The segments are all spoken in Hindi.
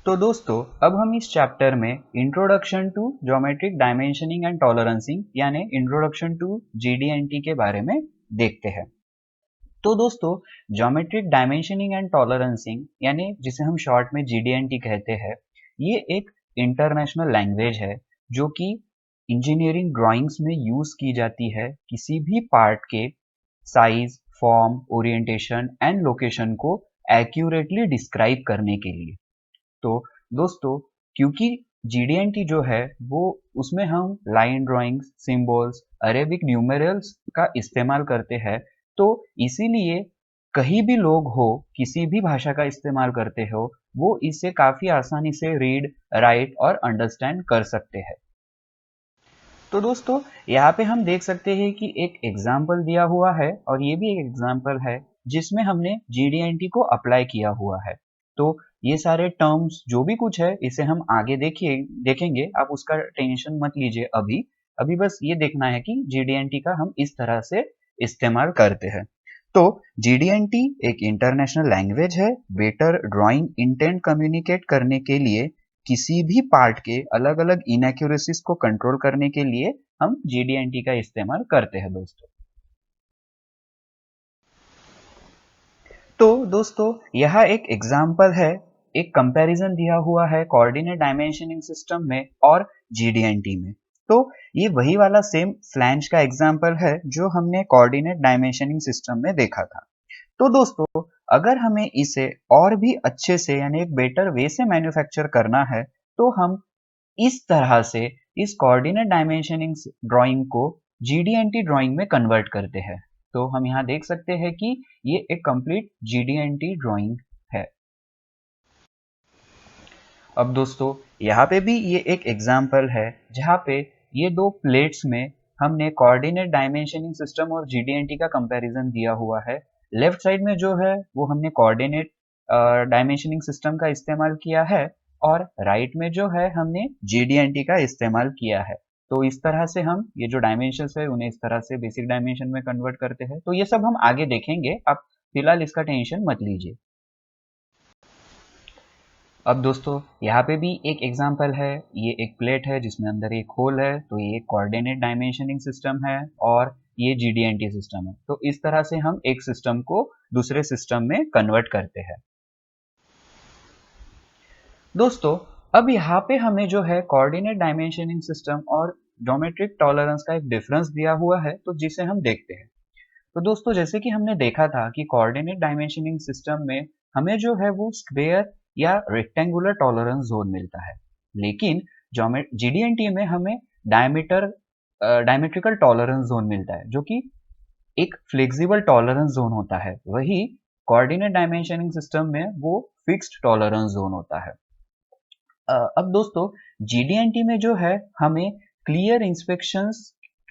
तो दोस्तों अब हम इस चैप्टर में introduction to geometric dimensioning and tolerancing यानी इंट्रोडक्शन टू जीडीएनटी के बारे में देखते हैं। तो दोस्तों ज्योमेट्रिक डायमेंशनिंग एंड टॉलरेंसिंग यानी जिसे हम शॉर्ट में जीडीएनटी कहते हैं, ये एक इंटरनेशनल लैंग्वेज है जो कि इंजीनियरिंग ड्राइंग्स में यूज की जाती है किसी भी पार्ट के size, form, orientation and location को एक्यूरेटली डिस्क्राइब करने के लिए। तो दोस्तों क्योंकि जीडीएनटी जो है वो उसमें हम line drawings, symbols, Arabic numerals का इस्तेमाल करते हैं, तो इसीलिए कहीं भी लोग हो, किसी भी भाषा का इस्तेमाल करते हो, वो इसे काफी आसानी से रीड, राइट और अंडरस्टैंड कर सकते हैं। तो दोस्तों यहाँ पे हम देख सकते हैं कि एक एग्जाम्पल दिया हुआ है और ये भी एक एग्जाम्पल है जिसमें हमने जीडीएनटी को अप्लाई किया हुआ है। तो ये सारे टर्म्स जो भी कुछ है इसे हम आगे देखेंगे, आप उसका टेंशन मत लीजिए अभी। अभी बस ये देखना है कि जीडीएनटी का हम इस तरह से इस्तेमाल करते हैं। तो जीडीएनटी एक इंटरनेशनल लैंग्वेज है बेटर ड्राइंग इंटेंट कम्युनिकेट करने के लिए। किसी भी पार्ट के अलग अलग इनएक्यूरेसीज को कंट्रोल करने के लिए हम जीडीएनटी का इस्तेमाल करते हैं दोस्तों। तो दोस्तों यह एक एग्जाम्पल है, एक कंपैरिजन दिया हुआ है कोऑर्डिनेट डायमेंशनिंग सिस्टम में और जीडीएनटी में। तो ये वही वाला सेम फ्लैंज का एग्जाम्पल है जो हमने कोऑर्डिनेट डायमेंशनिंग सिस्टम में देखा था। तो दोस्तों अगर हमें इसे और भी अच्छे से यानी एक बेटर वे से मैन्युफैक्चर करना है, तो हम इस तरह से इस कोऑर्डिनेट डायमेंशनिंग ड्राइंग को जीडीएनटी ड्राइंग में कन्वर्ट करते हैं। तो हम यहाँ देख सकते हैं कि ये एक कंप्लीट जीडीएनटी ड्राइंग है। अब दोस्तों यहाँ पे भी ये एक एग्जाम्पल है जहाँ पे ये दो प्लेट्स में हमने कोऑर्डिनेट डायमेंशनिंग सिस्टम और जीडीएनटी का कंपैरिजन दिया हुआ है। लेफ्ट साइड में जो है वो हमने कोऑर्डिनेट डायमेंशनिंग सिस्टम का इस्तेमाल किया है और राइट में जो है हमने जीडीएनटी का इस्तेमाल किया है। तो इस तरह से हम ये जो डायमेंशंस है उन्हें इस तरह से बेसिक डायमेंशन में कन्वर्ट करते हैं। तो ये सब हम आगे देखेंगे, आप फिलहाल इसका टेंशन मत लीजिए। अब दोस्तों यहाँ पे भी एक एग्जांपल है, ये एक प्लेट है जिसमें अंदर एक होल है, तो ये कोऑर्डिनेट डायमेंशनिंग सिस्टम है और ये जीडीएनटी सिस्टम है। तो इस तरह से हम एक सिस्टम को दूसरे सिस्टम में कन्वर्ट करते हैं। दोस्तों अब यहाँ पे हमें जो है कोऑर्डिनेट डायमेंशनिंग सिस्टम और ज्योमेट्रिक टॉलरेंस का एक डिफरेंस दिया हुआ है, तो जिसे हम देखते हैं। तो दोस्तों जैसे कि हमने देखा था कि कोऑर्डिनेट डायमेंशनिंग सिस्टम में हमें जो है वो स्क्वायर या रेक्टेंगुलर टॉलरेंस जोन मिलता है, लेकिन जीडीएनटी में हमें डायमेट्रिकल टॉलरेंस जोन मिलता है जो कि एक फ्लेक्सिबल टॉलरेंस जोन होता है। वही कोऑर्डिनेट डायमेंशनिंग सिस्टम में वो फिक्स्ड टॉलरेंस जोन होता है। अब दोस्तों जीडीएनटी में जो है हमें क्लियर इंस्पेक्शंस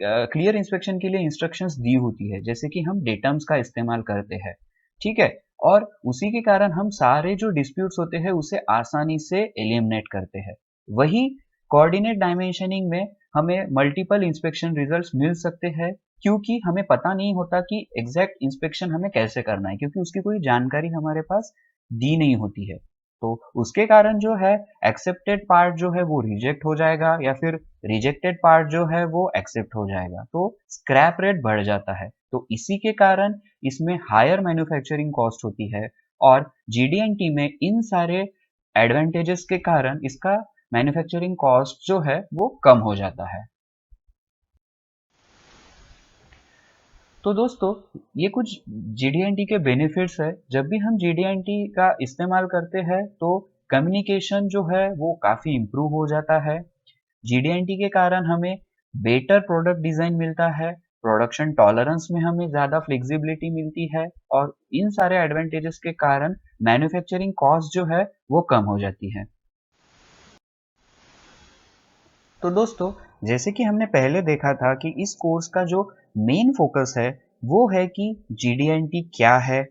क्लियर इंस्पेक्शन के लिए इंस्ट्रक्शंस दी होती है, जैसे कि हम डेटम्स का इस्तेमाल करते हैं, ठीक है। और उसी के कारण हम सारे जो डिस्प्यूट्स होते हैं उसे आसानी से एलिमिनेट करते हैं। वही कोऑर्डिनेट डायमेंशनिंग में हमें मल्टीपल इंस्पेक्शन रिजल्ट्स मिल सकते हैं, क्योंकि हमें पता नहीं होता कि एग्जैक्ट इंस्पेक्शन हमें कैसे करना है, क्योंकि उसकी कोई जानकारी हमारे पास दी नहीं होती है। तो उसके कारण जो है एक्सेप्टेड पार्ट जो है वो रिजेक्ट हो जाएगा या फिर रिजेक्टेड पार्ट जो है वो एक्सेप्ट हो जाएगा, तो स्क्रैप रेट बढ़ जाता है। तो इसी के कारण इसमें हायर मैन्युफैक्चरिंग कॉस्ट होती है और जीडीएनटी में इन सारे एडवांटेजेस के कारण इसका मैन्युफैक्चरिंग कॉस्ट जो है वो कम हो जाता है। तो दोस्तों ये कुछ जीडीएनटी के बेनिफिट्स है। जब भी हम जीडीएनटी का इस्तेमाल करते हैं तो कम्युनिकेशन जो है वो काफ़ी इम्प्रूव हो जाता है। जीडीएनटी के कारण हमें बेटर प्रोडक्ट डिज़ाइन मिलता है, प्रोडक्शन टॉलरेंस में हमें ज़्यादा फ्लेक्सिबिलिटी मिलती है और इन सारे एडवांटेजेस के कारण मैन्युफैक्चरिंग कॉस्ट जो है वो कम हो जाती है। तो दोस्तों जैसे कि हमने पहले देखा था कि इस कोर्स का जो मेन फोकस है वो है कि जीडीएनटी क्या है,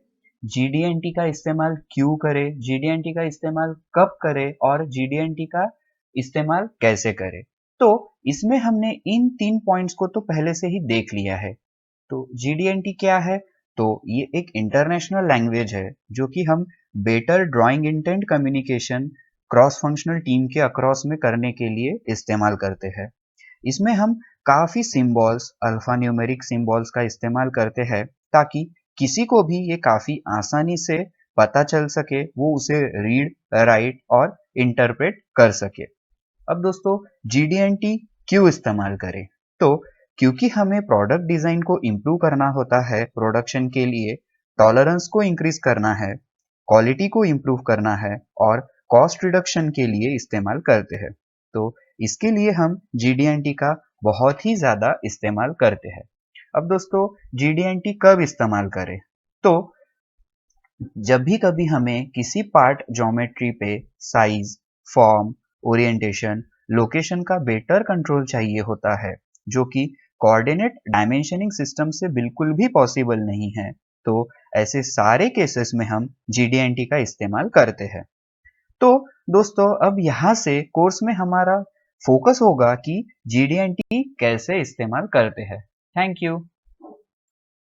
जीडीएनटी का इस्तेमाल क्यों करें, जीडीएनटी का इस्तेमाल कब करें और जीडीएनटी का इस्तेमाल कैसे करें। तो इसमें हमने इन 3 पॉइंट्स को तो पहले से ही देख लिया है। तो जीडीएनटी क्या है? तो ये एक इंटरनेशनल लैंग्वेज है जो कि हम better drawing intent communication cross functional team के अक्रॉस में करने के लिए इस्तेमाल करते हैं। इसमें हम काफी सिंबल्स, अल्फा न्यूमेरिक सिंबल्स का इस्तेमाल करते हैं ताकि किसी को भी ये काफी आसानी से पता चल सके, वो उसे रीड, राइट और इंटरप्रेट कर सके। अब दोस्तों GD&T क्यों इस्तेमाल करें? तो क्योंकि हमें प्रोडक्ट डिजाइन को इम्प्रूव करना होता है, प्रोडक्शन के लिए टॉलरेंस को इंक्रीज करना है, क्वालिटी को इम्प्रूव करना है और कॉस्ट रिडक्शन के लिए इस्तेमाल करते हैं। तो इसके लिए हम GD&T का बहुत ही ज्यादा इस्तेमाल करते हैं। अब दोस्तों GD&T कब इस्तेमाल करें? तो जब भी कभी हमें किसी पार्ट ज्योमेट्री पे साइज, फॉर्म, ओरिएंटेशन, लोकेशन का बेटर कंट्रोल चाहिए होता है, जो कि कोऑर्डिनेट डायमेंशनिंग सिस्टम से बिल्कुल भी पॉसिबल नहीं है, तो ऐसे सारे केसेस में हम GD&T का इस्तेमाल करते हैं। तो दोस्तों अब यहाँ से कोर्स में हमारा फोकस होगा कि GD&T कैसे इस्तेमाल करते हैं। Thank you.